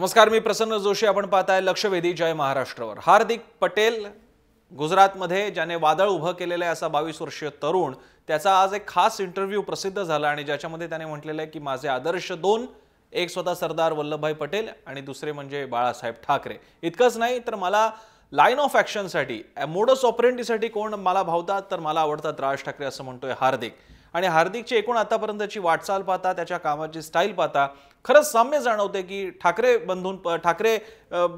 नमस्कार, मी प्रसन्न जोशी. आपण पाहताय लक्षवेधी जय महाराष्ट्रवर. हार्दिक पटेल गुजरातमध्ये ज्याने वादळ उभं केलेलं आहे असा 22 वर्षीय तरुण, त्याचा आज एक खास इंटरव्ह्यू प्रसिद्ध झाला आणि ज्याच्यामध्ये त्याने म्हटलेलं आहे की माझे आदर्श दोन, एक स्वतः सरदार वल्लभभाई पटेल आणि दुसरे म्हणजे बाळासाहेब ठाकरे. इतकंच नाही तर मला लाईन ऑफ ॲक्शनसाठी, मोडस ऑपरेंडीसाठी कोण मला भावतात तर मला आवडतात राज ठाकरे, असं म्हणतोय हार्दिक. आणि हार्दिकची एकूण आतापर्यंतची वाटचाल पाहता, त्याच्या कामाची स्टाईल पाहता खरंच साम्य जाणवते की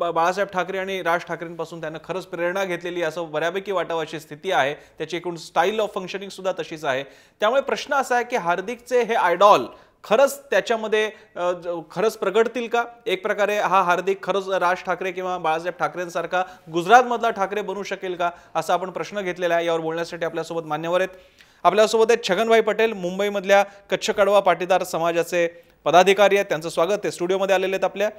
बाळासाहेब ठाकरे आणि राज ठाकरेंपासून त्यानं खरंच प्रेरणा घेतलेली असं बऱ्यापैकी वाटावं अशी स्थिती आहे. त्याची एकूण स्टाईल ऑफ फंक्शनिंग सुद्धा तशीच आहे. त्यामुळे प्रश्न असा आहे की हार्दिकचे हे आयडॉल खरंच त्याच्यामध्ये खरंच प्रगटतील का? एक प्रकारे हा हार्दिक खरंच राज ठाकरे किंवा बाळासाहेब ठाकरेंसारखा गुजरातमधला ठाकरे बनू शकेल का, असा आपण प्रश्न घेतलेला आहे. यावर बोलण्यासाठी आपल्यासोबत मान्यवर आहेत. आपल्यासोबत आहेत छगनभाई पटेल, मुंबईमधल्या कच्छ कड़वा पाटीदार समाजाचे पदाधिकारी आहेत. त्यांचं स्वागत आहे. स्टुडिओमध्ये आलेले आहेत.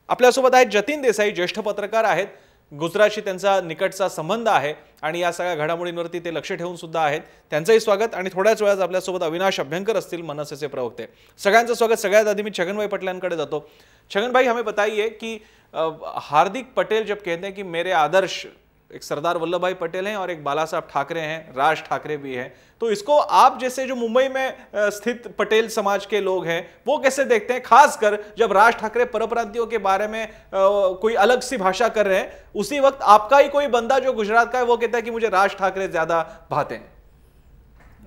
आपल्यासोबत आहेत जतीन देसाई, ज्येष्ठ पत्रकार आहेत. गुजरातशी त्यांचा निकटचा संबंध आहे आणि या सगळ्या घडामोडींवरती ते लक्ष ठेवून सुद्धा आहेत. त्यांचंही स्वागत. आणि थोड्याच वेळात आपल्यासोबत अविनाश अभ्यंकर असतील, मनसेचे प्रवक्ते. सगळ्यांचं स्वागत. सगळ्यात आधी मी छगनभाई पटेलांकडे जातो. छगन भाई, हमें बताइए कि हार्दिक पटेल जब कहते हैं कि मेरे आदर्श एक सरदार वल्लभभाई पटेल हैं और एक बाला साहब ठाकरे हैं, राज ठाकरे भी हैं, तो इसको आप जैसे जो मुंबई में स्थित पटेल समाज के लोग हैं वो कैसे देखते हैं, खासकर जब राज ठाकरे परप्रांतियों के बारे में कोई अलग सी भाषा कर रहे हैं, उसी वक्त आपका ही कोई बंदा जो गुजरात का है वो कहता है कि मुझे राज ठाकरे ज्यादा भाते हैं?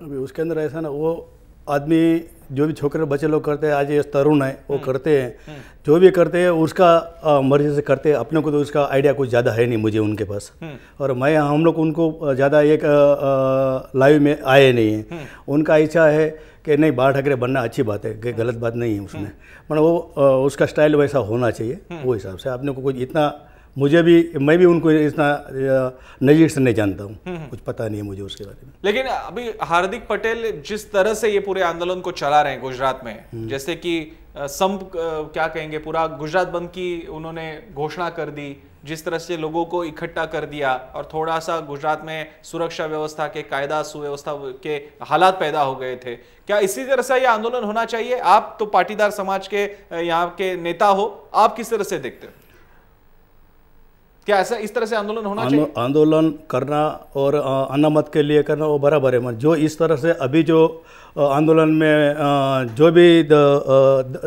अभी उसके अंदर ऐसा ना, वो आदमी जो भी छोकरे बच्चे लोग करते हैं, आज ये तरुण है वो करते हैं, जो भी करते हैं उसका मर्जी से करते हैं. अपने को तो उसका आइडिया कुछ ज़्यादा है नहीं मुझे उनके पास, और मैं हम लोग उनको ज़्यादा एक लाइव में आए नहीं हैं. उनका इच्छा है कि नहीं बाला ठाकरे बनना अच्छी बात है, कि गलत बात नहीं है उसमें, मतलब वो उसका स्टाइल वैसा होना चाहिए. वो हिसाब से अपने को कुछ इतना मैं भी उनको इतना नज़दीक से नहीं जानता हूँ, कुछ पता नहीं है मुझे उसके बारे में. लेकिन अभी हार्दिक पटेल जिस तरह से ये पूरे आंदोलन को चला रहे हैं गुजरात में, जैसे कि क्या कहेंगे, पूरा गुजरात बंद की उन्होंने घोषणा कर दी, जिस तरह से लोगों को इकट्ठा कर दिया और थोड़ा सा गुजरात में सुरक्षा व्यवस्था के, कायदा सुव्यवस्था के हालात पैदा हो गए थे, क्या इसी तरह से ये आंदोलन होना चाहिए? आप तो पाटीदार समाज के यहाँ के नेता हो, आप किस तरह से देखते हो? क्या ऐसा इस तरह से आंदोलन होना चाहिए? आंदोलन करना और अनामत के लिए करना वो बराबर है. जो इस तरह से अभी जो आंदोलन में जो भी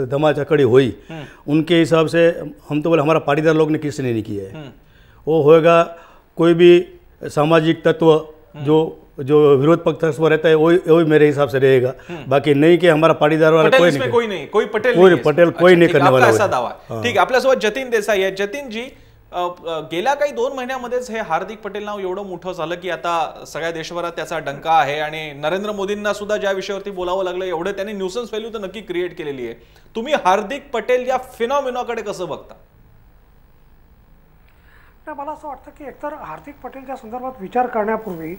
धमाचकड़ी हुई, उनके हिसाब से हम तो बोले हमारा पाटीदार लोग ने किसी ने नहीं किया है. वो होएगा कोई भी सामाजिक तत्व जो विरोध पक्ष पर रहता है वही मेरे हिसाब से रहेगा. बाकी नहीं कि हमारा पाटीदार वाला कोई नहीं, कोई नहीं करने वाला. ऐसा दावा. ठीक आहे. आपल्यासोबत जतीन देसाई आहे. जतीन जी, गेल्या काही 2 महिन्यामध्येच हे हार्दिक पटेल नाव एवढं मोठं झालं की आता सगळ्या देशभरात त्याचा डंका आहे आणि नरेंद्र मोदींना सुद्धा ज्या विषयावरती बोलावं लागलं, एवढे त्यांनी न्यूसन्स व्हॅल्यू तर नक्की क्रिएट केलेली आहे. तुम्ही हार्दिक पटेल या फिनॉमिनाकडे कसं बघता? मला असं वाटतं की एकतर हार्दिक पटेलच्या संदर्भात विचार करण्यापूर्वी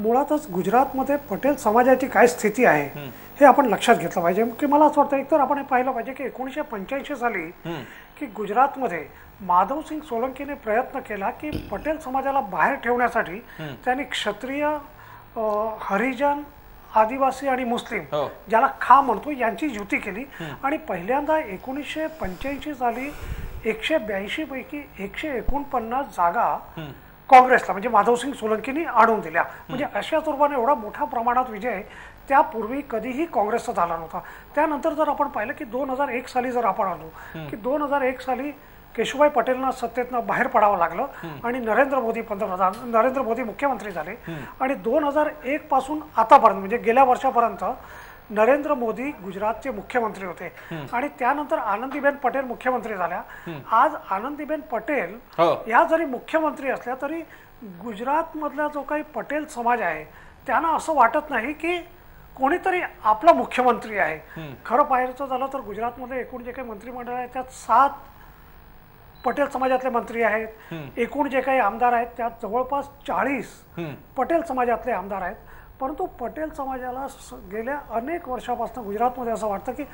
मुळातच गुजरातमध्ये पटेल समाजाची काय स्थिती आहे हे आपण लक्षात घेतलं पाहिजे. की मला असं वाटतं एकतर आपण पाहिलं पाहिजे की 1985 साली की गुजरातमध्ये माधवसिंग सोलंकीने प्रयत्न केला की पटेल समाजाला बाहेर ठेवण्यासाठी त्यांनी क्षत्रिय, हरिजन, आदिवासी आणि मुस्लिम, ज्याला खा म्हणतो, यांची युती केली. आणि पहिल्यांदा 1985 साली 182 पैकी 149 जागा काँग्रेसला म्हणजे माधवसिंग सोलंकीने आणून दिल्या. म्हणजे अशा स्वरूपाने एवढा मोठ्या प्रमाणात विजय त्यापूर्वी कधीही काँग्रेसचा झाला नव्हता. त्यानंतर जर आपण पाहिलं की 2001 साली जर आपण आलो की 2001 साली केशुभाई पटेलना सत्तेतनं बाहेर पडावं लागलं आणि नरेंद्र मोदी मुख्यमंत्री झाले. आणि 2001 पासून आतापर्यंत म्हणजे गेल्या वर्षापर्यंत नरेंद्र मोदी गुजरातचे मुख्यमंत्री होते आणि त्यानंतर आनंदीबेन पटेल मुख्यमंत्री झाल्या. आज आनंदीबेन पटेल या जरी मुख्यमंत्री असल्या तरी गुजरातमधला जो काही पटेल समाज आहे त्यांना असं वाटत नाही की कोणीतरी आपला मुख्यमंत्री आहे. खरं पाहायचं झालं तर गुजरातमध्ये एकूण जे काही मंत्रिमंडळ आहे त्यात 7 पटेल समाजातले मंत्री आहेत. एकूण जे काही आमदार आहेत त्यात जवळपास 40 पटेल समाजातले आमदार आहेत. परंतु पटेल समाजाला गेल्या अनेक वर्षापासून गुजरातमध्ये असं वाटतं की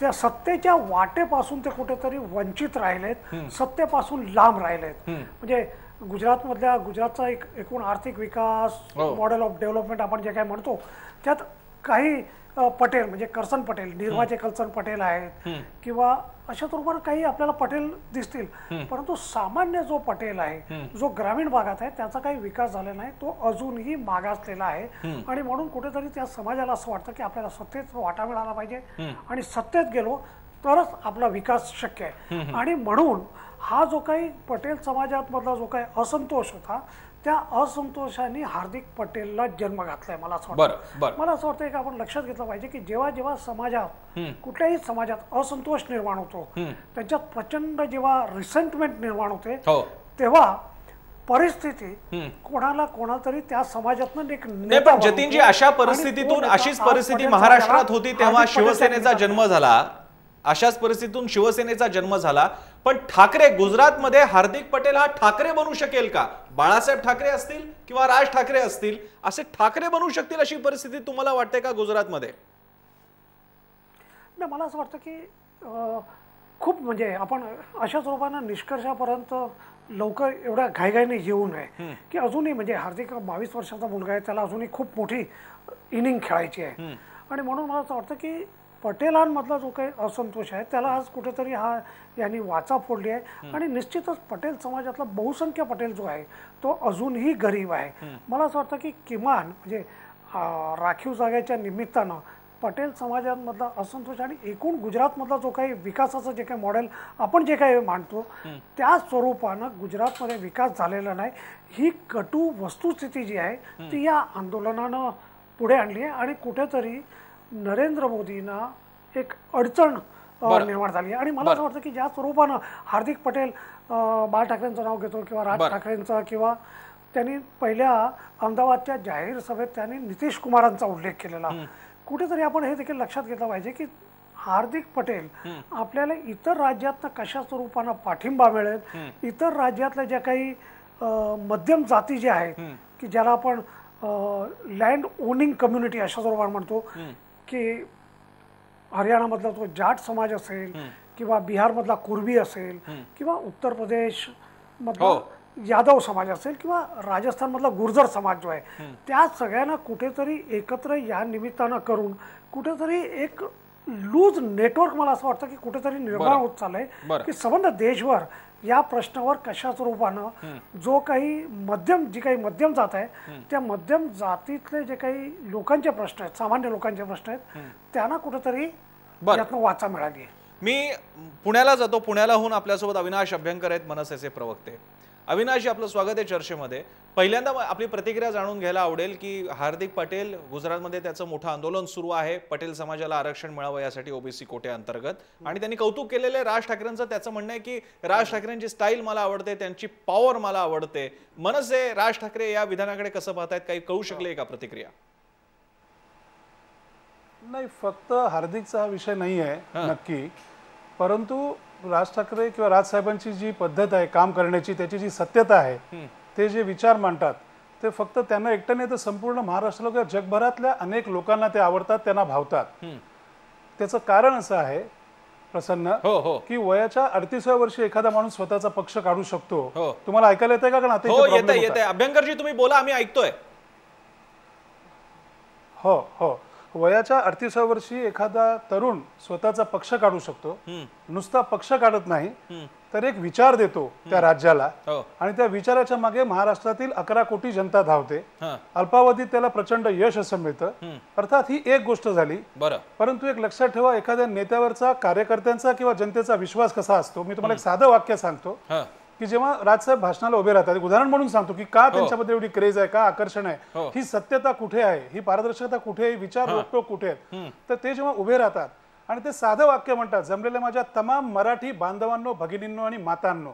त्या सत्तेच्या वाटेपासून ते कुठेतरी वंचित राहिलेत, सत्तेपासून लांब राहिलेत. म्हणजे गुजरातचा एकूण आर्थिक विकास, मॉडेल ऑफ डेव्हलपमेंट आपण जे काही म्हणतो त्यात काही पटेल म्हणजे करसन पटेल, निर्वाचे करसन पटेल आहेत किंवा अशा रूपाने काही आपल्याला पटेल दिसतील, परंतु सामान्य जो पटेल आहे जो ग्रामीण भागात आहे त्याचा काही विकास झालेला नाही, तो अजूनही मागासलेला आहे. आणि म्हणून कुठेतरी त्या समाजाला असं वाटतं की आपल्याला सत्तेत वाटा मिळाला पाहिजे आणि सत्तेत गेलो तरच आपला विकास शक्य आहे. आणि म्हणून हा जो काही पटेल समाजात मधला जो काही असंतोष होता त्या असंतोषाने हार्दिक पटेलला जन्म घातलाय. मला असं वाटतं मला असं वाटतं की आपण लक्षात घेतलं पाहिजे की जेव्हा जेव्हा समाजात कुठल्याही समाजात असंतोष निर्माण होतो, त्यांच्यात प्रचंड जेव्हा रिसेंटमेंट निर्माण होते, तेव्हा परिस्थिती कोणाला कोणातरी त्या समाजातून एक नेता. पण जतीनजी अशा परिस्थितीतून अशीच परिस्थिती महाराष्ट्रात होती तेव्हा शिवसेनेचा जन्म झाला, अशाच परिस्थितीतून शिवसेनेचा जन्म झाला. पण ठाकरे गुजरातमध्ये हार्दिक पटेल हा ठाकरे बनू शकेल का? बाळासाहेब ठाकरे असतील किंवा राज ठाकरे असतील असे ठाकरे बनू शकतील अशी परिस्थिती तुम्हाला वाटते का गुजरातमध्ये? नाही, मला असं वाटतं की खूप म्हणजे आपण अशा स्वरूपानं निष्कर्षापर्यंत लवकर एवढ्या घाईघाईने येऊ नये की अजूनही म्हणजे हार्दिक 22 वर्षाचा मुलगा आहे, त्याला अजूनही खूप मोठी इनिंग खेळायची आहे. आणि म्हणून मला असं वाटतं की पटेलांमधला जो काही असंतोष आहे त्याला आज कुठेतरी यांनी वाचा फोडली आहे. आणि निश्चितच पटेल समाजातला बहुसंख्य पटेल जो आहे तो अजूनही गरीब आहे. मला असं वाटतं की किमान म्हणजे राखीव जागेच्या निमित्तानं पटेल समाजामधला असंतोष आणि एकूण गुजरातमधला जो काही विकासाचं जे काही मॉडेल आपण जे काही मांडतो त्या स्वरूपानं गुजरातमध्ये विकास झालेला नाही, ही कटू वस्तुस्थिती जी आहे ती या आंदोलनानं पुढे आणली आहे. आणि कुठेतरी नरेंद्र मोदींना एक अडचण निर्माण झाली. आणि मला असं वाटतं की ज्या स्वरूपानं हार्दिक पटेल बाळ ठाकरेंचं नाव घेतो किंवा राज ठाकरेंचा, किंवा त्यांनी पहिल्या अहमदाबादच्या जाहीर सभेत त्यांनी नितीश कुमारांचा उल्लेख केलेला, कुठेतरी आपण हे देखील लक्षात घेतलं पाहिजे की हार्दिक पटेल आपल्याला इतर राज्यातनं कशा स्वरूपानं पाठिंबा मिळेल, इतर राज्यातल्या ज्या काही मध्यम जाती ज्या आहेत की ज्याला आपण लँड ओनिंग कम्युनिटी अशा स्वरूपानं म्हणतो की हरियाणामधला तो जाट समाज असेल किंवा बिहारमधला कुर्बी असेल किंवा उत्तर प्रदेश मधला यादव समाज असेल किंवा राजस्थानमधला गुर्जर समाज जो आहे त्या सगळ्यांना कुठेतरी एकत्र या निमित्तानं करून कुठेतरी एक लूज नेटवर्क मला असं वाटतं की कुठेतरी निर्माण होत चाललंय की संबंध देशभर या प्रश्नावर कशा स्वरूपानं जो काही जी काही मध्यम जात आहे त्या मध्यम जातीतले जे काही लोकांचे प्रश्न आहेत, सामान्य लोकांचे प्रश्न आहेत, त्यांना कुठेतरी यातनं वाचा मिळाली आहे. मी पुण्याला जातो, पुण्यालाहून आपल्यासोबत अविनाश अभ्यंकर आहेत, मनसेचे प्रवक्ते. अविनाशजी, आपलं स्वागत आहे चर्चेमध्ये. पहिल्यांदा आपली प्रतिक्रिया जाणून घ्यायला आवडेल की हार्दिक पटेल गुजरातमध्ये त्याचं मोठं आंदोलन सुरू आहे पटेल समाजाला आरक्षण मिळावं यासाठी ओबीसी कोटे अंतर्गत, आणि त्यांनी कौतुक केलेले राज ठाकरेंचं. त्याचं म्हणणं आहे की राज ठाकरेंची स्टाईल मला आवडते, त्यांची पॉवर मला आवडते. मनसे राज ठाकरे या विधानाकडे कसं पाहतायत, काही कळू शकले का प्रतिक्रिया? नाही, फक्त हार्दिकचा हा विषय नाही आहे नक्की, परंतु राज ठाकरे किंवा राजसाहेबांची जी पद्धत आहे काम करण्याची, त्याची जी सत्यता आहे, ते जे विचार मांडतात ते फक्त त्यांना एकट्याने तर संपूर्ण महाराष्ट्राला किंवा जगभरातल्या अनेक लोकांना ते आवडतात, त्यांना भावतात. त्याचं कारण असं आहे प्रसन्न की वयाच्या 38व्या वर्षी एखादा माणूस स्वतःचा पक्ष काढू शकतो. तुम्हाला ऐकायला येतंय का? येतंय. अभ्यंकरजी तुम्ही बोला, आम्ही ऐकतोय. हो, वयाच्या 38व्या वर्षी एखादा तरुण स्वतःचा पक्ष काढू शकतो. नुसता पक्ष काढत नाही तर एक विचार देतो त्या राज्याला, आणि त्या विचाराच्या मागे महाराष्ट्रातील 11 कोटी जनता धावते. अल्पावधीत त्याला प्रचंड यश असं मिळतं. अर्थात ही एक गोष्ट झाली, परंतु एक लक्षात ठेवा, एखाद्या नेत्यावरचा कार्यकर्त्यांचा किंवा जनतेचा विश्वास कसा असतो. मी तुम्हाला एक साधं वाक्य सांगतो की जेव्हा राजसाहेब भाषणाला उभे राहतात, एक उदाहरण म्हणून सांगतो की का त्यांच्यामध्ये एवढी क्रेज आहे, का आकर्षण आहे, ही सत्यता कुठे आहे, ही पारदर्शकता कुठे आहे, विचार रोखटोक कुठे आहेत. तर ते जेव्हा उभे राहतात आणि ते साधं वाक्य म्हणतात, जमलेल्या माझ्या तमाम मराठी बांधवांनो, भगिनींनो आणि मातांनो,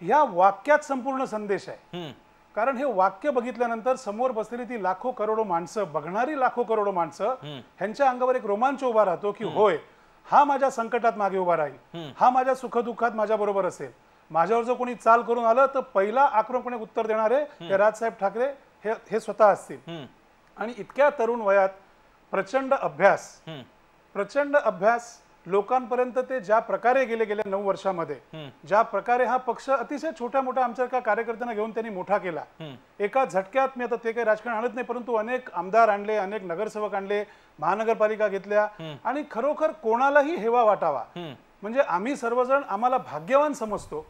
या वाक्यात संपूर्ण संदेश आहे. कारण हे वाक्य बघितल्यानंतर समोर बसलेली ती लाखो करोडो माणसं, बघणारी लाखो करोडो माणसं, ह्यांच्या अंगावर एक रोमांच उभा राहतो की होय, हा माझ्या संकटात मागे उभा राहील, हा माझ्या सुखदुःखात माझ्या बरोबर असेल. माझ्यावर जर कोणी चाल करून आलं तर पहिला आक्रमकपणे उत्तर देणारे हे राजसाहेब ठाकरे हे स्वतः असतील. आणि इतक्या तरुण वयात प्रचंड अभ्यास लोकांपर्यंत ते ज्या प्रकारे गेल्या 9 वर्षामध्ये, ज्या प्रकारे हा पक्ष अतिशय छोट्या मोठ्या आमच्या एका कार्यकर्त्यांना घेऊन त्यांनी मोठा केला, एका झटक्यात, मी आता ते काही राजकारण आणत नाही, परंतु अनेक आमदार आणले, अनेक नगरसेवक आणले, महानगरपालिका घेतल्या, आणि खरोखर कोणालाही हेवा वाटावा, म्हणजे आम्ही सर्वजण आम्हाला भाग्यवान समजतो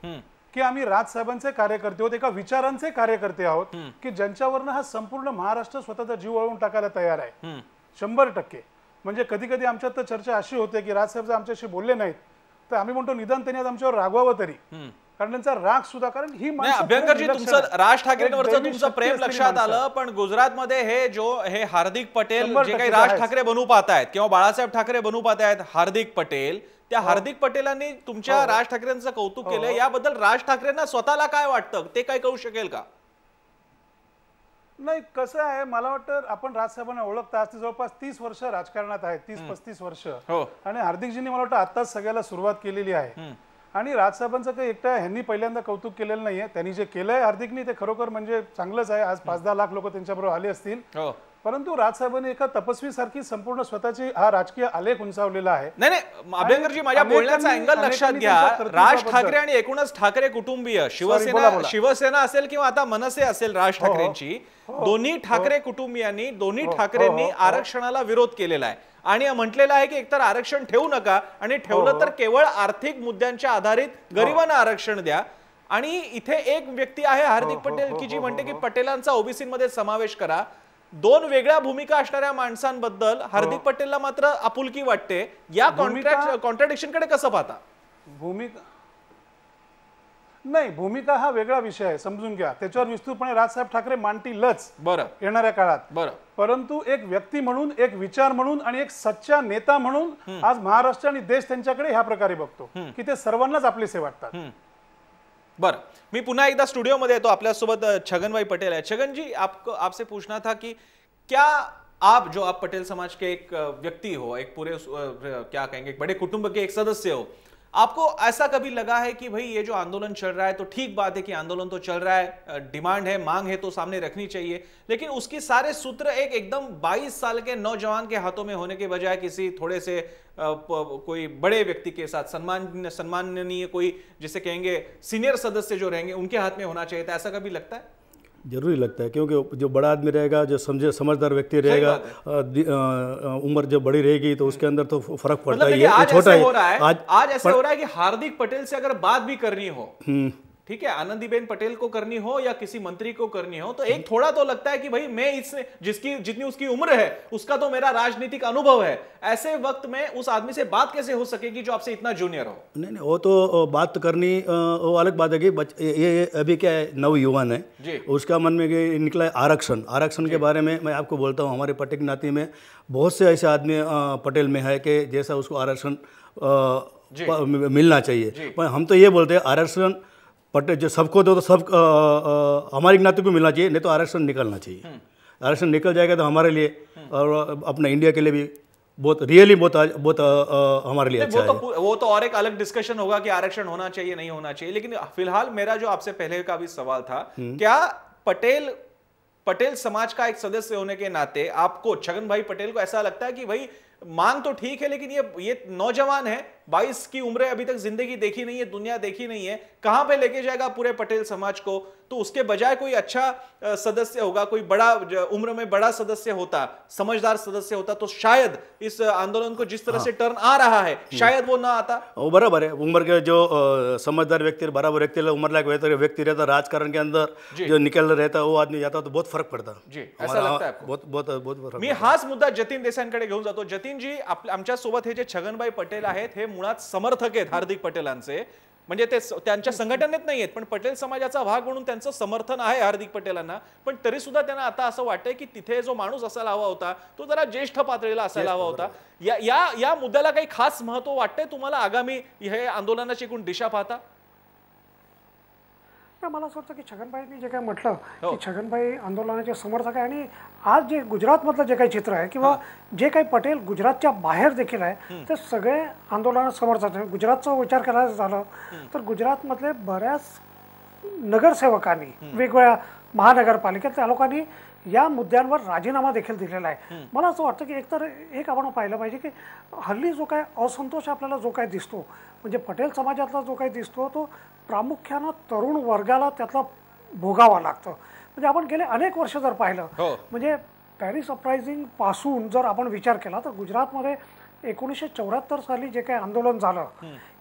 की आम्ही राजसाहेबांचे कार्यकर्ते आहोत, एका विचारांचे कार्यकर्ते आहोत की ज्यांच्यावरनं हा संपूर्ण महाराष्ट्र स्वतःचा जीव वळवून टाकायला तयार आहे 100%. म्हणजे कधी कधी आमच्यात तर चर्चा अशी होते की राजसाहेब जर आमच्याशी बोलले नाहीत तर आम्ही म्हणतो निदान त्यांनी आज आमच्यावर रागवावं तरी, कारण त्यांचा राग सुद्धा, कारण ही अभ्यंकरजी तुमचं राज ठाकरेंवरचं तुमचं प्रेम लक्षात आलं, पण गुजरातमध्ये हे हार्दिक पटेल जे काही राज ठाकरे बनू पाहतायत किंवा बाळासाहेब ठाकरे बनू पाहतायत हार्दिक पटेल, त्या हार्दिक पटेलांनी तुमच्या राज ठाकरेंचं कौतुक केलं, याबद्दल राज ठाकरेंना स्वतःला काय वाटतं ते काय कळू शकेल का? नाही, कसं आहे, मला वाटतं आपण राजसाहेबांना ओळखता, आज जवळपास 30 वर्ष राजकारणात आहेत, 30-35 वर्ष, आणि हार्दिकजींनी मला वाटतं आताच सगळ्याला सुरुवात केलेली आहे. आणि राजसाहेबांचं काही एकटा ह्यांनी पहिल्यांदा कौतुक केलेलं नाहीये, त्यांनी जे केलंय हार्दिकनी ते खरोखर म्हणजे चांगलंच आहे. आज 5-10 लाख लोक त्यांच्याबरोबर आले असतील, परंतु राजसाहेबांनी एका तपस्वी सारखी संपूर्ण स्वताची हा राजकीय आलेख उंचावलेला आहे. नाही अभ्यंकरजी, माझ्या बोलण्याचा अँगल लक्षात घ्या. राज ठाकरे आणि एकूणच ठाकरे कुटुंबीय, शिवसेना असेल किंवा आता मनसे असेल राज ठाकरेंची, दोन्ही ठाकरे कुटुंबियांनी, दोन्ही ठाकरेंनी आरक्षणाला विरोध केलेला आहे आणि म्हटलेलं आहे की एकतर आरक्षण ठेवू नका, आणि ठेवलं तर केवळ आर्थिक मुद्द्यांच्या आधारित गरिबांना आरक्षण द्या. आणि इथे एक व्यक्ती आहे हार्दिक पटेल की जी म्हणते की पटेलांचा ओबीसी मध्ये समावेश करा. दोन वेगळ्या भूमिका असणाऱ्या माणसांबद्दल हार्दिक पटेलला मात्र आपुलकी वाटते. या कॉन्ट्राडिक्शन कडे कसं पाहता? भूमिका हा वेगळा विषय आहे, समजून घ्या. त्याच्यावर विस्तृतपणे राजसाहेब ठाकरे मांडतीलच येणाऱ्या काळात. परंतु एक व्यक्ती म्हणून, एक विचार म्हणून आणि एक सच्चा नेता म्हणून आज महाराष्ट्र आणि देश त्यांच्याकडे ह्या प्रकारे बघतो की ते सर्वांनाच आपलेसे वाटतात. बर, मी पुन्हा एकदा स्टूडियो मध्ये येतो. आपल्यासोबत छगन भाई पटेल है. छगन जी, आपसे पूछना था कि क्या आप जो आप पटेल समाज के एक व्यक्ति हो, एक पूरे क्या कहेंगे, एक बड़े कुटुंब के एक सदस्य हो, आपको ऐसा कभी लगा है कि भाई ये जो आंदोलन चल रहा है, तो ठीक बात है कि आंदोलन तो चल रहा है, डिमांड है, मांग है तो सामने रखनी चाहिए, लेकिन उसके सारे सूत्र एकदम 22 साल के नौजवान के हाथों में होने के बजाय किसी थोड़े से कोई बड़े व्यक्ति के साथ, सम्माननीय कोई जिसे कहेंगे सीनियर सदस्य जो रहेंगे उनके हाथ में होना चाहिए था, ऐसा कभी लगता है? जरूरी लगता है, क्योंकि जो बड़ा आदमी रहेगा, जो समझदार व्यक्ति रहेगा, उम्र जब बड़ी रहेगी तो उसके अंदर तो फर्क पड़ता ही है. आज ऐसे हो रहा है कि हार्दिक पटेल से अगर बात भी करनी हो, ठीक है, आनंदीबेन पटेल को करनी हो या किसी मंत्री को करनी हो, तो एक थोड़ा तो लगता है कि भाई मैं इससे जितनी उसकी उम्र है उसका तो मेरा राजनीतिक अनुभव है, ऐसे वक्त में उस आदमी से बात कैसे हो सकेगी जो आपसे इतना जूनियर हो? नहीं, वो तो बात करनी वो अलग बात है कि ये अभी क्या है, नवयुवान है, उसका मन में निकला है आरक्षण के बारे में. मैं आपको बोलता हूँ, हमारे पटेल ज्ञाति में बहुत से ऐसे आदमी पटेल में है कि जैसा उसको आरक्षण मिलना चाहिए. पर हम तो ये बोलते हैं आरक्षण पटेल जो सबको दो तो सब हमारी ज्ञाति को मिलना चाहिए, नहीं तो आरक्षण निकलना चाहिए. आरक्षण निकल जाएगा तो हमारे लिए और अपना इंडिया के लिए भी बहुत रियली बहुत हमारे लिए अच्छा है. वो तो और एक अलग डिस्कशन होगा कि आरक्षण होना चाहिए नहीं होना चाहिए. लेकिन फिलहाल मेरा जो आपसे पहले का भी सवाल था, क्या पटेल समाज का एक सदस्य होने के नाते आपको, छगन भाई पटेल को, ऐसा लगता है कि भाई मांग तो ठीक है लेकिन ये नौजवान है, 22 की उम्र है, अभी तक जिंदगी देखी नहीं है, दुनिया देखी नहीं है, कहां पे लेके जाएगा पूरे पटेल समाज को? तो उसके बजाय कोई अच्छा सदस्य होगा, कोई बड़ा उम्र में बड़ा सदस्य होता, समझदार सदस्य होता, तो शायद इस आंदोलन को जिस तरह से टर्न आ रहा है शायद वो ना आता. बराबर है, उम्र के जो समझदार व्यक्ति, बराबर व्यक्ति, उम्र लायक व्यक्ति रहता, राजकारण के अंदर जो निकल रहता, वो आदमी जाता तो बहुत फरक पडता. जी, ऐसा लगता है आपको? बहुत फरक. मी हाच मुद्दा जतीन देसाईंकडे घेऊन जातो. जतीन जी, आमच्या सोबत हे जे छगनभाई पटेल आहेत, हे मुळात समर्थक आहेत हार्दिक पटेलांचे, म्हणजे ते त्यांच्या संघटनेत नाही आहेत, पण पटेल समाजाचा भाग म्हणून त्यांचं समर्थन आहे हार्दिक पटेलांना. पण तरी सुद्धा त्यांना आता असं वाटतंय की तिथे जो माणूस असायला हवा होता तो जरा ज्येष्ठ पातळीला असायला हवा होता. या मुद्द्याला काही खास महत्व वाटतंय तुम्हाला आगामी हे आंदोलनाची एकूण दिशा पाहता? मला असं वाटतं की छगनभाईंनी जे काही म्हटलं की छगनभाई आंदोलनाचे समर्थक आहे, आणि आज जे गुजरातमधलं जे काही चित्र आहे किंवा जे काही पटेल गुजरातच्या बाहेर देखील आहे ते सगळे आंदोलनात समर्थक आहे. गुजरातचा विचार करायचं झालं तर गुजरातमधले बऱ्याच नगरसेवकांनी, वेगवेगळ्या महानगरपालिकेत त्या लोकांनी या मुद्द्यांवर राजीनामा देखील दिलेला आहे. मला असं वाटतं की एकतर एक आपण पाहिलं पाहिजे की हल्ली जो काय असंतोष आपल्याला जो काय दिसतो, म्हणजे पटेल समाजातला जो काही दिसतो तो प्रामुख्यानं तरुण वर्गाला त्यातला भोगावा लागतं. म्हणजे आपण गेले अनेक वर्ष जर पाहिलं, म्हणजे पॅरिस अपरायझिंग पासून जर आपण विचार केला तर गुजरातमध्ये 1974 साली जे काही आंदोलन झालं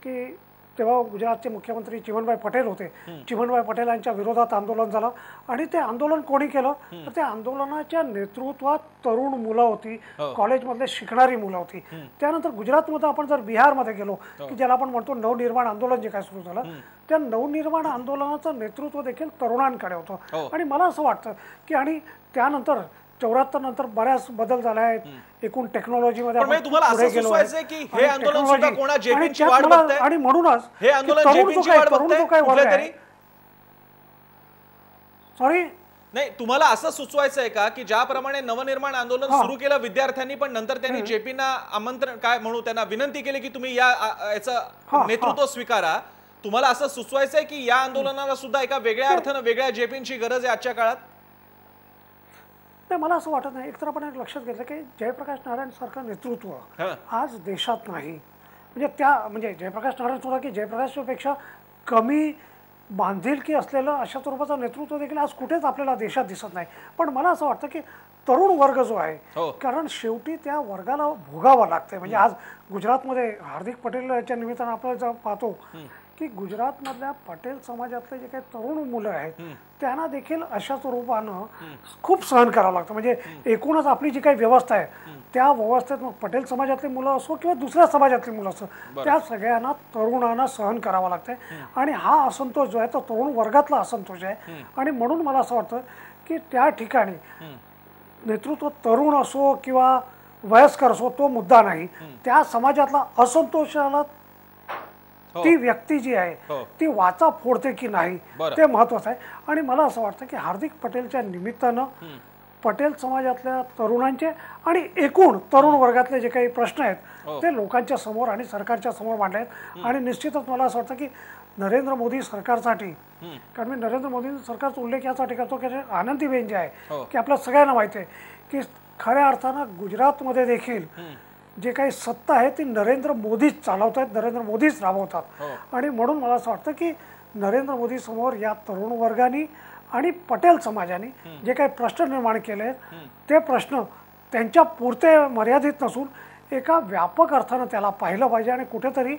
की तेव्हा गुजरातचे मुख्यमंत्री चिमनभाई पटेल होते. चिमनभाई पटेल यांच्या विरोधात आंदोलन झालं आणि ते आंदोलन कोणी केलं तर त्या आंदोलनाच्या नेतृत्वात तरुण मुलं होती, कॉलेजमधले शिकणारी मुलं होती. त्यानंतर गुजरातमध्ये आपण जर बिहारमध्ये गेलो की ज्याला आपण म्हणतो नवनिर्माण आंदोलन जे काय सुरू झालं, त्या नवनिर्माण आंदोलनाचं नेतृत्व देखील तरुणांकडे होतं. आणि मला असं वाटतं की आणि त्यानंतर 74 नंतर बऱ्याच बदल झाला आहे एकूण टेक्नॉलॉजीमध्ये. आणि म्हणूनच सॉरी नाही, तुम्हाला असं सुचवायचं आहे का की ज्याप्रमाणे नवनिर्माण आंदोलन सुरू केलं विद्यार्थ्यांनी, पण नंतर त्यांनी जेपीना आमंत्रण काय म्हणू त्यांना विनंती केली की तुम्ही याचं नेतृत्व स्वीकारा, तुम्हाला असं सुचवायचं आहे की या आंदोलनाला सुद्धा एका वेगळ्या अर्थानं वेगळ्या जेपींची गरज आहे आजच्या काळात? नाही, मला असं वाटत नाही. एकतर आपण एक लक्षात घेतलं की जयप्रकाश नारायण सारखं नेतृत्व आज देशात नाही. म्हणजे जयप्रकाश नारायण सुद्धा की जयप्रकाशपेक्षा कमी बांधिलकी असलेलं अशा स्वरूपाचं नेतृत्व देखील आज कुठेच आपल्याला देशात दिसत नाही. पण मला असं वाटतं की तरुण वर्ग जो आहे, कारण शेवटी त्या वर्गाला भोगावं लागतंय. म्हणजे आज गुजरातमध्ये हार्दिक पटेलच्या निमित्तानं आपण जर पाहतो की गुजरातमधल्या पटेल समाजातले जे काही तरुण मुलं आहेत त्यांना देखील अशा स्वरूपानं खूप सहन करावं लागतं. म्हणजे एकूणच आपली जी काही व्यवस्था आहे त्या व्यवस्थेत मग पटेल समाजातली मुलं असो किंवा दुसऱ्या समाजातली मुलं असो, त्या सगळ्यांना तरुणांना सहन करावं लागतंय. आणि हा असंतोष जो आहे तो तरुण वर्गातला असंतोष आहे. आणि म्हणून मला असं वाटतं की त्या ठिकाणी नेतृत्व तरुण असो किंवा वयस्कर असो तो मुद्दा नाही, त्या समाजातला असंतोषाला ती व्यक्ती जी आहे ती वाचा फोडते की नाही ते महत्वाचं आहे. आणि मला असं वाटतं की हार्दिक पटेलच्या निमित्तानं पटेल समाजातल्या तरुणांचे आणि एकूण तरुण वर्गातले जे काही प्रश्न आहेत ते लोकांच्या समोर आणि सरकारच्या समोर मांडले आहेत. आणि निश्चितच मला असं वाटतं की नरेंद्र मोदी सरकारसाठी, कारण मी नरेंद्र मोदी सरकारचा उल्लेख यासाठी करतो की आनंदीबेन जे आहे की आपल्या सगळ्यांना माहिती आहे की खऱ्या अर्थानं गुजरातमध्ये देखील जे काही सत्ता आहे ती नरेंद्र मोदीच चालवत आहेत, नरेंद्र मोदीच राबवतात. आणि म्हणून मला असं वाटतं की नरेंद्र मोदी समोर या तरुण वर्गाने आणि पटेल समाजाने जे काही प्रश्न निर्माण केले आहेत ते प्रश्न त्यांच्या पुरते मर्यादित नसून एका व्यापक अर्थानं त्याला पाहिलं पाहिजे आणि कुठेतरी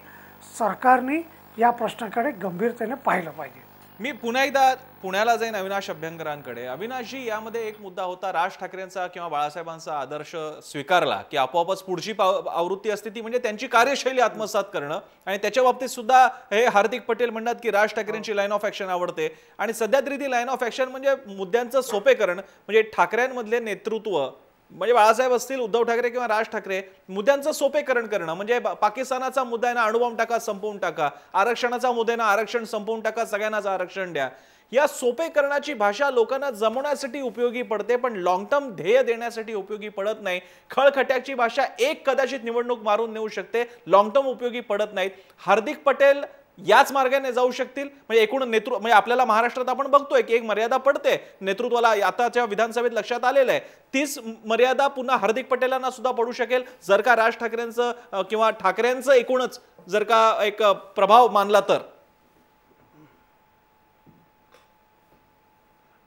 सरकारने या प्रश्नाकडे गंभीरतेने पाहिलं पाहिजे. मी पुन्हा एकदा पुण्याला जाईन अविनाश अभ्यंकरांकडे. अविनाशजी, यामध्ये एक मुद्दा होता राज ठाकरेंचा किंवा बाळासाहेबांचा आदर्श स्वीकारला की आपोआपच पुढची आवृत्ती असते ती म्हणजे त्यांची कार्यशैली आत्मसात करणं. आणि त्याच्या बाबतीत सुद्धा हे हार्दिक पटेल म्हणतात की राज ठाकरेंची लाईन ऑफ ऍक्शन आवडते. आणि सध्या तरी ती लाईन ऑफ ऍक्शन म्हणजे मुद्द्यांचं सोपेकरण, म्हणजे ठाकरेंमधले नेतृत्व म्हणजे बाळासाहेब असतील, उद्धव ठाकरे किंवा राज ठाकरे, मुद्द्यांचं सोपेकरण करणं. म्हणजे पाकिस्तानाचा मुद्दा आहे ना अणुबॉम्ब टाका, संपवून टाका. आरक्षणाचा मुद्दा आहे ना आरक्षण संपवून टाका, सगळ्यांनाच आरक्षण द्या. या सोपेकरणाची भाषा लोकांना जमवण्यासाठी उपयोगी पडते पण लॉंग टर्म ध्येय देण्यासाठी उपयोगी पडत नाही. खळखट्याची भाषा एक कदाचित निवडणूक मारून नेऊ शकते, लॉंग टर्म उपयोगी पडत नाहीत. हार्दिक पटेल याच मार्गाने जाऊ शकतील. म्हणजे एकूण नेतृत्व म्हणजे आपल्याला महाराष्ट्रात आपण बघतोय की एक मर्यादा पडते नेतृत्वाला, आताच्या विधानसभेत लक्षात आलेलं आहे. तीच मर्यादा पुन्हा हार्दिक पटेलांना सुद्धा पडू शकेल जर का राज ठाकरेंचं किंवा ठाकरेंचं एकूणच जर का एक प्रभाव मानला तर.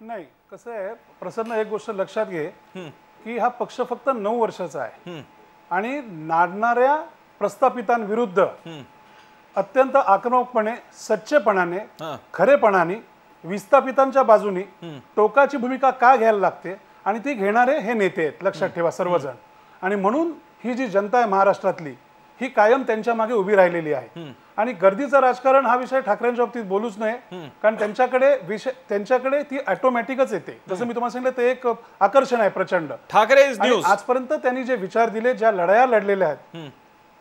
नाही, कसं आहे प्रसन्न, एक गोष्ट लक्षात घे की हा पक्ष फक्त 9 वर्षाचा आहे आणि नाडणाऱ्या प्रस्थापितांविरुद्ध अत्यंत आक्रमकपणे, सच्चेपणाने, खरेपणाने विस्थापितांच्या बाजूने टोकाची भूमिका का घ्यायला लागते आणि ती घेणारे हे नेते आहेत, लक्षात ठेवा सर्वजण. आणि म्हणून ही जी जनता आहे महाराष्ट्रातली ही कायम त्यांच्या मागे उभी राहिलेली आहे. आणि गर्दीचं राजकारण हा विषय ठाकरेंच्या बाबतीत बोलूच नये, कारण त्यांच्याकडे ती ऑटोमॅटिकच येते. जसं मी तुम्हाला सांगितलं ते एक आकर्षण आहे प्रचंड. ठाकरे आजपर्यंत त्यांनी जे विचार दिले, ज्या लढाया लढलेल्या आहेत,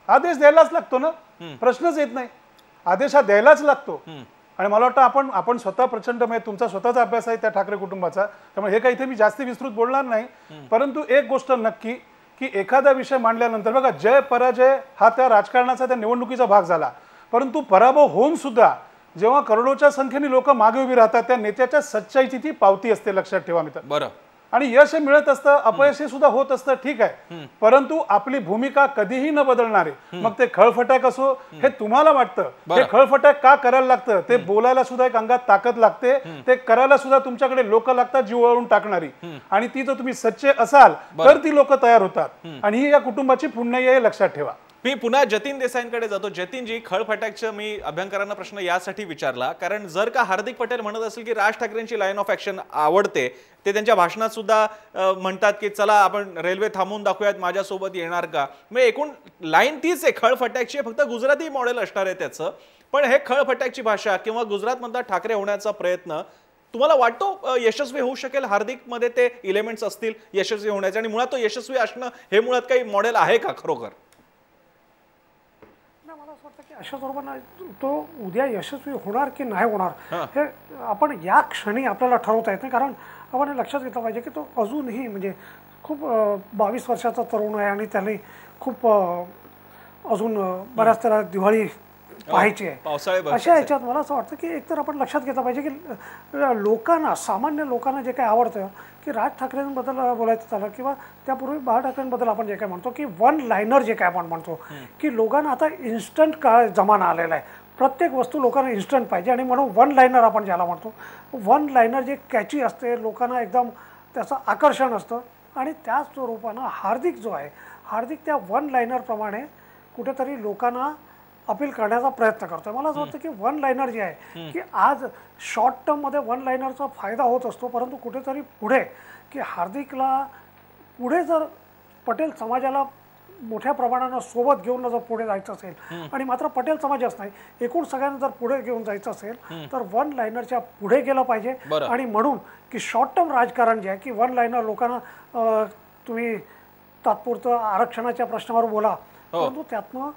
आदेश द्यायलाच लागतो ना, प्रश्नच येत नाही. आदेश हा द्यायलाच लागतो. आणि मला वाटतं आपण स्वतः प्रचंड म्हणजे तुमचा स्वतःचा अभ्यास आहे त्या ठाकरे कुटुंबाचा, त्यामुळे हे काही इथे मी जास्त विस्तृत बोलणार नाही. परंतु एक गोष्ट नक्की की एखादा विषय मांडल्यानंतर बघा, जय पराजय हा त्या राजकारणाचा, त्या निवडणुकीचा भाग झाला. परंतु पराभव होऊन सुद्धा जेव्हा करोडोच्या संख्येने लोक मागे उभी राहतात त्या नेत्याच्या सच्चाईची ती पावती असते, लक्षात ठेवा मित्र. बरं. आणि यश हे मिळत असतं, अपयश हे सुद्धा होत असतं, ठीक आहे, परंतु आपली भूमिका कधीही न बदलणारे, मग ते खळफटाक असो, हे तुम्हाला वाटतं हे खळफटाक का करायला लागतं, ते बोलायला सुद्धा एक अंगात ताकद लागते, ते करायला सुद्धा तुमच्याकडे लोक लागतात जीवावरून टाकणारी, आणि ती जर तुम्ही सच्चे असाल तर ती लोक तयार होतात, आणि ही या कुटुंबाची पुण्य आहे, लक्षात ठेवा. मी पुन्हा जतीन देसाईंकडे जातो. जतीनजी, खळफटाकचं मी अभ्यंकरांना प्रश्न यासाठी विचारला कारण जर का हार्दिक पटेल म्हणत असेल की राज ठाकरेंची लाईन ऑफ ऍक्शन आवडते, ते त्यांच्या भाषणात सुद्धा म्हणतात की चला आपण रेल्वे थांबवून दाखवूयात, माझ्यासोबत येणार का? मग एकूण लाईन तीच आहे खळफटाकची, फक्त गुजराती मॉडेल असणार आहे त्याचं. पण हे खळफटाकची भाषा किंवा गुजरातमधला ठाकरे होण्याचा प्रयत्न तुम्हाला वाटतो यशस्वी होऊ शकेल? हार्दिकमध्ये ते इलेमेंट्स असतील यशस्वी होण्याचे, आणि मुळात तो यशस्वी असणं हे मुळात काही मॉडेल आहे का खरोखर? मला असं वाटतं की अशा स्वरूपानं तो उद्या यशस्वी होणार की नाही होणार हे आपण या क्षणी आपल्याला ठरवता येत नाही, कारण आपण हे लक्षात घेतलं पाहिजे की तो अजूनही म्हणजे खूप 22 वर्षाचा तरुण आहे आणि त्याने खूप अजून बऱ्याच त्याला दिवाळी पाहायची आहे. अशा याच्यात मला असं वाटतं की एकतर आपण लक्षात घेतलं पाहिजे की लोकांना, सामान्य लोकांना जे काही आवडतं की राज ठाकरेंबद्दल बोलायचं झालं किंवा त्यापूर्वी बाळा ठाकरेंबद्दल आपण जे काय म्हणतो की वन लाईनर जे काय आपण म्हणतो की लोकांना आता इन्स्टंट काळ जमाना आलेला आहे, प्रत्येक वस्तू लोकांना इन्स्टंट पाहिजे, आणि म्हणून वन लाईनर आपण ज्याला म्हणतो, वन लाईनर जे कॅची असते, लोकांना एकदम त्याचं आकर्षण असतं, आणि त्याच स्वरूपानं हार्दिक जो आहे, हार्दिक त्या वन लाईनरप्रमाणे कुठेतरी लोकांना अपील करण्याचा प्रयत्न करतोय. मला असं वाटतं की वन लाईनर जे आहे की आज शॉर्ट टर्ममध्ये वन लाईनरचा फायदा होत असतो, परंतु कुठेतरी पुढे की हार्दिकला पुढे जर पटेल समाजाला मोठ्या प्रमाणानं सोबत घेऊन जर पुढे जायचं असेल, आणि मात्र पटेल समाजच नाही एकूण सगळ्यांना जर पुढे घेऊन जायचं असेल तर वन लाईनरच्या पुढे गेलं पाहिजे. आणि म्हणून की शॉर्ट टर्म राजकारण जे आहे की वन लाईनर लोकांना तुम्ही तात्पुरतं आरक्षणाच्या प्रश्नावर बोला, परंतु त्यातनं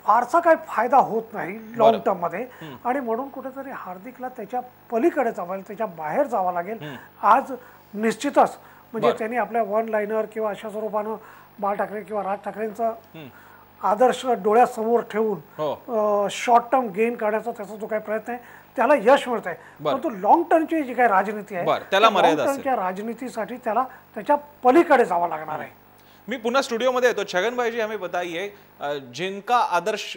फारसा काही फायदा होत नाही लॉंग टर्ममध्ये, आणि म्हणून कुठेतरी हार्दिकला त्याच्या पलीकडे जावं लागेल, त्याच्या बाहेर जावं लागेल. आज निश्चितच म्हणजे त्यांनी आपल्या वन लाईनर किंवा अशा स्वरूपानं बाळ ठाकरे किंवा राज ठाकरेंचा आदर्श डोळ्यासमोर ठेवून शॉर्ट टर्म गेन करण्याचा त्याचा जो काही प्रयत्न आहे त्याला यश मिळत आहे, परंतु लॉंग टर्मची जी काही राजनीती आहे लॉंग टर्मच्या राजनीतीसाठी त्याला त्याच्या पलीकडे जावं लागणार आहे. मी पुनः स्टूडियो में तो छगन भाई जी हमें बताइए, जिनका आदर्श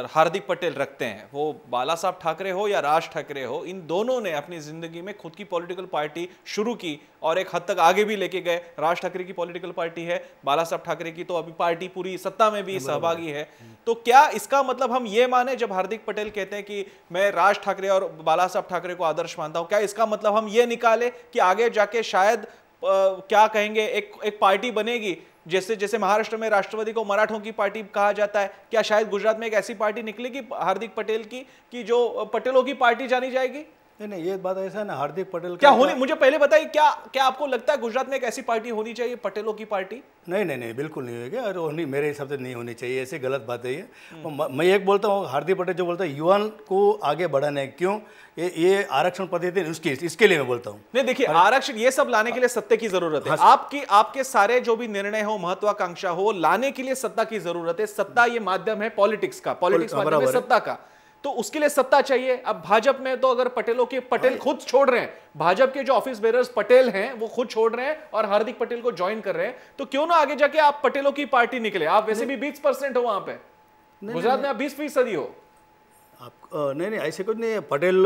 हार्दिक पटेल रखते हैं, वो बाला साहब ठाकरे हो या राज ठाकरे हो, इन दोनों ने अपनी जिंदगी में खुद की पॉलिटिकल पार्टी शुरू की और एक हद तक आगे भी लेके गए. राज ठाकरे की पॉलिटिकल पार्टी है, बाला साहब ठाकरे की तो अभी पार्टी पूरी सत्ता में भी सहभागी है. तो क्या इसका मतलब हम ये माने, जब हार्दिक पटेल कहते हैं कि मैं राज ठाकरे और बाला साहब ठाकरे को आदर्श मानता हूं, क्या इसका मतलब हम ये निकाले कि आगे जाके शायद क्या कहेंगे एक पार्टी बनेगी, जैसे जैसे महाराष्ट्र में राष्ट्रवादी को मराठों की पार्टी कहा जाता है, क्या शायद गुजरात में एक ऐसी पार्टी निकलेगी हार्दिक पटेल की कि जो पटेलों की पार्टी जानी जाएगी? नहीं, ये बात ऐसा है ना, हार्दिक पटेल क्या होनी, मुझे पहले बताइए, क्या आपको लगता है गुजरात में एक ऐसी पार्टी होनी चाहिए, पटेलों की पार्टी? नहीं, बिल्कुल नहीं होगी, और मेरे हिसाब से नहीं होनी चाहिए, ऐसी गलत बात है ये. मैं एक बोलता हूँ, हार्दिक पटेल जो बोलता है युवा को आगे बढ़ाना है, क्यों ये आरक्षण पद्धति इसके लिए मैं बोलता हूँ. नहीं, देखिए आरक्षण ये सब लाने के लिए सत्ता की जरूरत है. आपके सारे जो भी निर्णय हो, महत्वाकांक्षा हो, लाने के लिए सत्ता की जरूरत है. सत्ता ये माध्यम है पॉलिटिक्स का, पॉलिटिक्स माध्यम है सत्ता का, तो उसके लिए सत्ता चाहिए. अब भाजपा में तो अगर पटेल खुद छोड़ रहे हैं, भाजपा के जो ऑफिस बेरर्स पटेल हैं वो खुद छोड़ रहे हैं और हार्दिक पटेल को ज्वाइन कर रहे हैं, तो क्यों ना आगे जाके आप पटेलों की पार्टी निकले? आप वैसे भी 20% हो वहां पे, गुजरात में आप 20% हो. आप नहीं ऐसे कुछ नहीं है. पटेल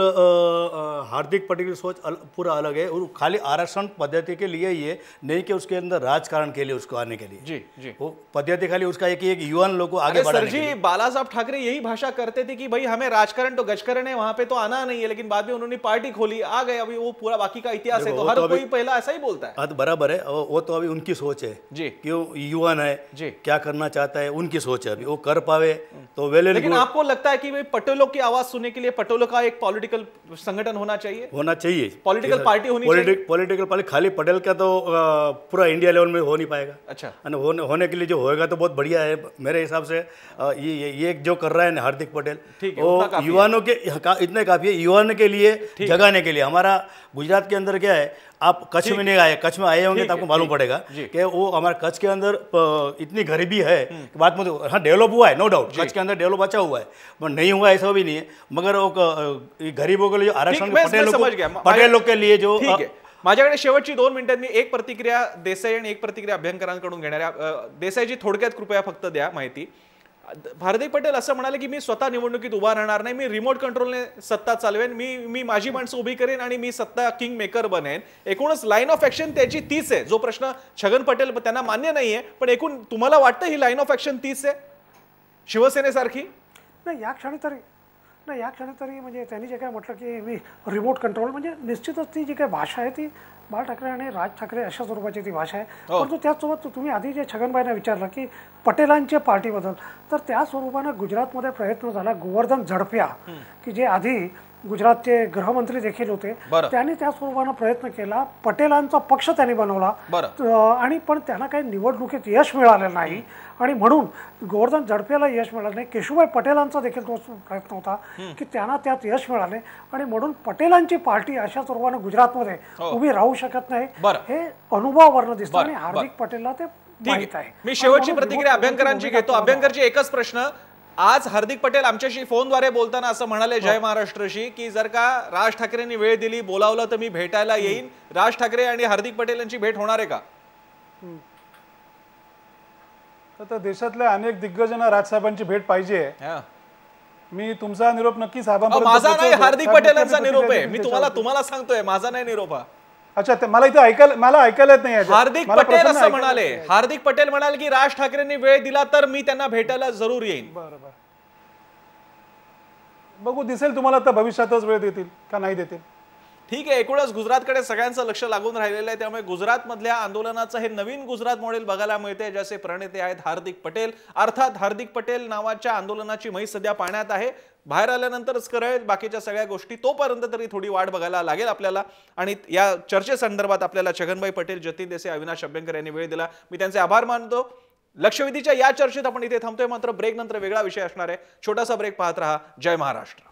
हार्दिक पटेल की सोच पूरा अलग है, और खाली आरक्षण पद्धति के लिए ये नहीं कि उसके अंदर राजकारण के लिए उसको आने के लिए. जी वो पद्धति खाली उसका एक युवा लोग को आगे बढ़ाने के लिए. बाला साहब ठाकरे यही भाषा करते थे कि भाई हमें राजकारण तो गजकरण है, वहां पे तो आना नहीं है, लेकिन बाद में उन्होंने पार्टी खोली, आ गए. अभी वो पूरा बाकी का इतिहास है, तो हर कोई पहला ऐसा ही बोलता है. बराबर है, वो तो अभी उनकी सोच है जी, क्यों युवा है जी, क्या करना चाहता है उनकी सोच है, अभी वो कर पावे तो वेल. लेकिन आपको लगता है कि भाई पटेलों की आवाज सुनने के लिए पटेलों का एक पॉलिटिकल संगठन होना चाहिए, पॉलिटिकल पार्टी होनी चाहिए. पॉलिटिकल पार्टी खाली पटेल का तो पूरा इंडिया लेवल में हो नहीं पाएगा. अच्छा, होने के लिए जो होएगा तो बहुत बढ़िया है मेरे हिसाब से. ये जो कर रहा है हार्दिक पटेल, वो युवाओं के इतने काफी है, युवाओं के लिए जगाने के लिए. हमारा गुजरात के अंदर क्या है, आप कच्छ में नहीं आए, कच्छ में आए होंगे तो आपको मालूम पड़ेगा कि वो हमारे कच्छ के अंदर इतनी गरीबी है. बात में हाँ डेवलप हुआ है, नो डाउट, कच्छ के अंदर डेवलप अच्छा हुआ है, पर नहीं हुआ ऐसा भी नहीं है. मगर वो गरीबों के लिए जो आरक्षण पटेल लोग के लिए जो माझ्याकडे शेवटची 2 मिनिटात मी एक प्रतिक्रिया देसाई आणि एक प्रतिक्रिया अभ्यंकरांकडून घेणाऱ्या. देसाईजी थोडक्यात कृपया फक्त द्या माहिती. हार्दिक पटेल असं म्हणाले की मी स्वतः निवडणुकीत उभा राहणार नाही, मी रिमोट कंट्रोलने सत्ता चालवेन, मी माझी माणसं उभी करेन आणि मी सत्ता किंग मेकर बनेन. एकूणच लाईन ऑफ ऍक्शन त्याची तीच आहे. जो प्रश्न छगन पटेल त्यांना मान्य नाहीये, पण एकूण तुम्हाला वाटतं ही लाईन ऑफ ऍक्शन तीच आहे शिवसेनेसारखी? नाही, या क्षणी तरी म्हणजे त्यांनी जे काय म्हटलं की मी रिमोट कंट्रोल, म्हणजे निश्चितच ती जी काही भाषा आहे ती बाळ ठाकरे आणि राज ठाकरे अशा स्वरूपाची ती भाषा आहे. परंतु त्याचसोबत तुम्ही आधी जे छगनबाईंना विचारलं की पटेलांच्या पार्टीबद्दल, तर त्या स्वरूपानं गुजरातमध्ये प्रयत्न झाला. गोवर्धन झडपिया की जे आधी गुजरातचे गृहमंत्री देखील होते, त्यांनी त्या स्वरूपानं प्रयत्न केला. पटेलांचा पक्ष त्यांनी बनवला आणि पण त्यांना काही निवडणुकीत यश मिळालेलं नाही आणि म्हणून गोवर्धन झडपियाला यश मिळालं नाही. केशुभाई पटेलांचा देखील तो प्रयत्न होता की त्यांना त्यात यश मिळाले आणि म्हणून पटेलांची पार्टी अशा स्वरूपानं गुजरातमध्ये उभी राहू शकत नाही हे अनुभवावरनं दिसतं आणि हार्दिक पटेलला ते माहित आहे. मी शेवटची प्रतिक्रिया अभ्यंकरांची घेतो. अभ्यंकरची एकच प्रश्न. आज हार्दिक पटेल आमच्याशी फोनद्वारे बोलताना असं म्हणाले जय महाराष्ट्रशी की जर का राज ठाकरेंनी वेळ दिली, बोलावलं तर मी भेटायला येईन. राज ठाकरे आणि हार्दिक पटेल यांची भेट होणार आहे का? तर देशातल्या अनेक दिग्गजांना राजसाहेबांची भेट पाहिजे. मी तुमचा निरोप नक्की साहेबांपर्यंत. माझा नाही, हार्दिक पटेलांचा निरोप आहे. मी तुम्हाला सांगतोय, माझा नाही निरोप हा. अच्छा, मला इथे ऐकायला येत नाही. हार्दिक पटेल असं म्हणाले. हार्दिक पटेल म्हणाले की राज ठाकरेंनी वेळ दिला तर मी त्यांना भेटायला जरूर येईन. बरोबर, बघू, दिसेल तुम्हाला आता भविष्यातच वेळ देतील का नाही देतील. ठीक आहे. एकूणच गुजरातकडे सगळ्यांचं लक्ष लागून राहिलेलं आहे. त्यामुळे गुजरात मधल्या आंदोलनाचं हे नवीन गुजरात मॉडेल बघायला मिळते, ज्याचे प्रणेते आहेत हार्दिक पटेल. अर्थात हार्दिक पटेल नावाच्या आंदोलनाची म्हैस सध्या पाण्यात आहे. बाहेर आल्यानंतरच कळेल बाकीच्या सगळ्या गोष्टी. तोपर्यंत तरी थोडी वाट बघायला लागेल आपल्याला. आणि या चर्चेसंदर्भात आपल्याला छगनभाई पटेल, जतीन देसाई, अविनाश अभ्यंकर यांनी वेळ दिला. मी त्यांचे आभार मानतो. लक्षवेधीच्या या चर्चेत आपण इथे थांबतोय. मात्र ब्रेक नंतर वेगळा विषय असणार आहे. छोटासा ब्रेक पाहत रहा. जय महाराष्ट्र.